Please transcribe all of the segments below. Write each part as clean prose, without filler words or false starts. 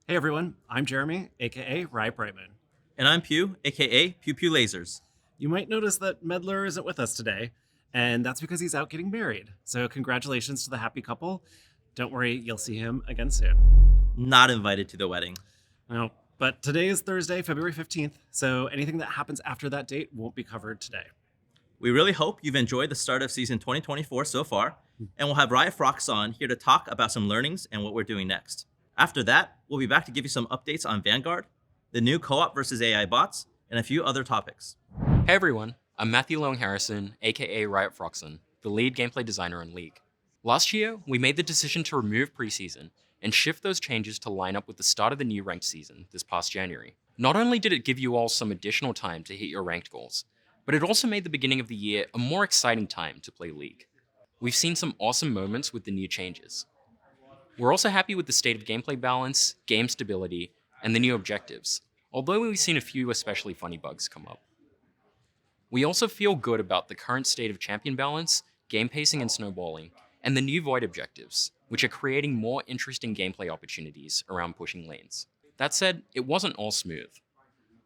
Hey everyone, I'm Jeremy, aka Riot Brightmoon. And I'm Pew, aka Pupulasers. You might notice that Medler isn't with us today, and that's because he's out getting married. So congratulations to the happy couple. Don't worry, you'll see him again soon. Not invited to the wedding. No, but today is Thursday, February 15th, so anything that happens after that date won't be covered today. We really hope you've enjoyed the start of season 2024 so far, and we'll have Riot Phroxzon here to talk about some learnings and what we're doing next. After that, we'll be back to give you some updates on Vanguard, the new co-op versus AI bots, and a few other topics. Hey everyone, I'm Matthew Long Harrison, aka Riot Phroxzon, the lead gameplay designer in League. Last year, we made the decision to remove Preseason and shift those changes to line up with the start of the new ranked season this past January. Not only did it give you all some additional time to hit your ranked goals, but it also made the beginning of the year a more exciting time to play League. We've seen some awesome moments with the new changes. We're also happy with the state of gameplay balance, game stability, and the new objectives, although we've seen a few especially funny bugs come up. We also feel good about the current state of champion balance, game pacing and snowballing, and the new Void objectives, which are creating more interesting gameplay opportunities around pushing lanes. That said, it wasn't all smooth.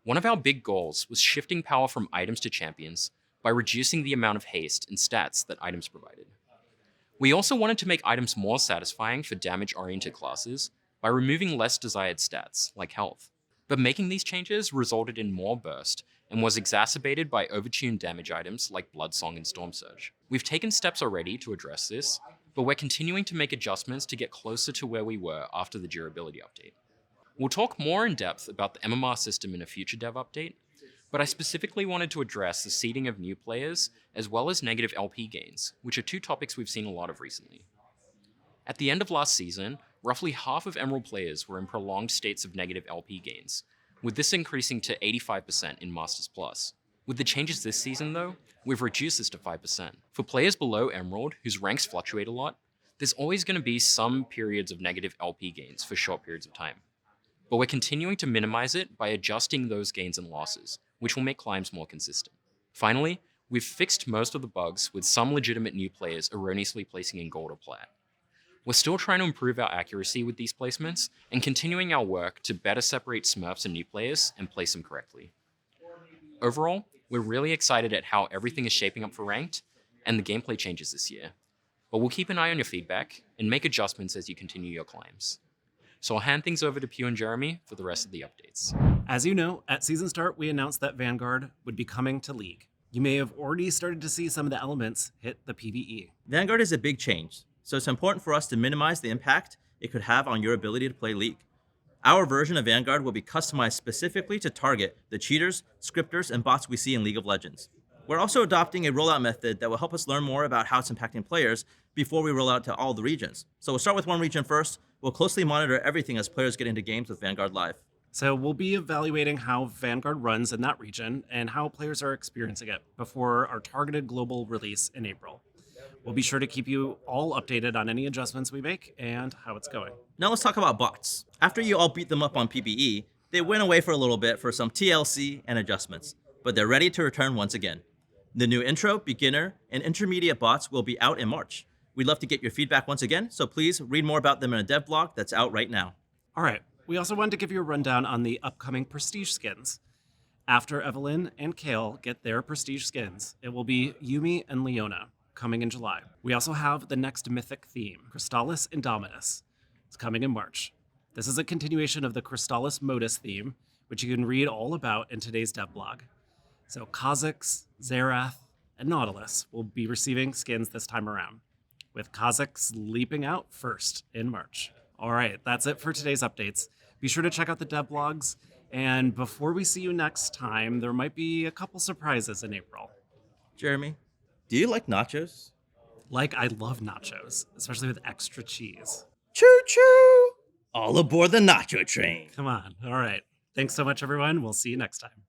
One of our big goals was shifting power from items to champions by reducing the amount of haste and stats that items provided. We also wanted to make items more satisfying for damage-oriented classes by removing less desired stats, like health. But making these changes resulted in more burst and was exacerbated by overtuned damage items like Bloodsong and Storm Surge. We've taken steps already to address this, but we're continuing to make adjustments to get closer to where we were after the durability update. We'll talk more in depth about the MMR system in a future dev update, but I specifically wanted to address the seeding of new players as well as negative LP gains, which are two topics we've seen a lot of recently. At the end of last season, roughly half of Emerald players were in prolonged states of negative LP gains, with this increasing to 85% in Masters Plus. With the changes this season though, we've reduced this to 5%. For players below Emerald, whose ranks fluctuate a lot, there's always going to be some periods of negative LP gains for short periods of time. But we're continuing to minimize it by adjusting those gains and losses, which will make climbs more consistent. Finally, we've fixed most of the bugs with some legitimate new players erroneously placing in gold or plat. We're still trying to improve our accuracy with these placements and continuing our work to better separate Smurfs and new players and place them correctly. Overall, we're really excited at how everything is shaping up for ranked and the gameplay changes this year, but we'll keep an eye on your feedback and make adjustments as you continue your climbs. So I'll hand things over to Pew and Jeremy for the rest of the updates. As you know, at season start, we announced that Vanguard would be coming to League. You may have already started to see some of the elements hit the PvE. Vanguard is a big change, so it's important for us to minimize the impact it could have on your ability to play League. Our version of Vanguard will be customized specifically to target the cheaters, scripters, and bots we see in League of Legends. We're also adopting a rollout method that will help us learn more about how it's impacting players before we roll out to all the regions. So we'll start with one region first. We'll closely monitor everything as players get into games with Vanguard Live. So we'll be evaluating how Vanguard runs in that region and how players are experiencing it before our targeted global release in April. We'll be sure to keep you all updated on any adjustments we make and how it's going. Now let's talk about bots. After you all beat them up on PvE, they went away for a little bit for some TLC and adjustments, but they're ready to return once again. The new intro, beginner, and intermediate bots will be out in March. We'd love to get your feedback once again, so please read more about them in a dev blog that's out right now. All right, we also wanted to give you a rundown on the upcoming Prestige skins. After Evelyn and Kale get their Prestige skins, it will be Yumi and Leona coming in July. We also have the next mythic theme, Crystallis Indomitus. It's coming in March. This is a continuation of the Crystallis Modus theme, which you can read all about in today's dev blog. So Kha'Zix, Xerath, and Nautilus will be receiving skins this time around, with Kha'Zix leaping out first in March. All right, that's it for today's updates. Be sure to check out the dev blogs, and before we see you next time, there might be a couple surprises in April. Jeremy, do you like nachos? Like, I love nachos, especially with extra cheese. Choo-choo! All aboard the nacho train. Come on. All right. Thanks so much, everyone. We'll see you next time.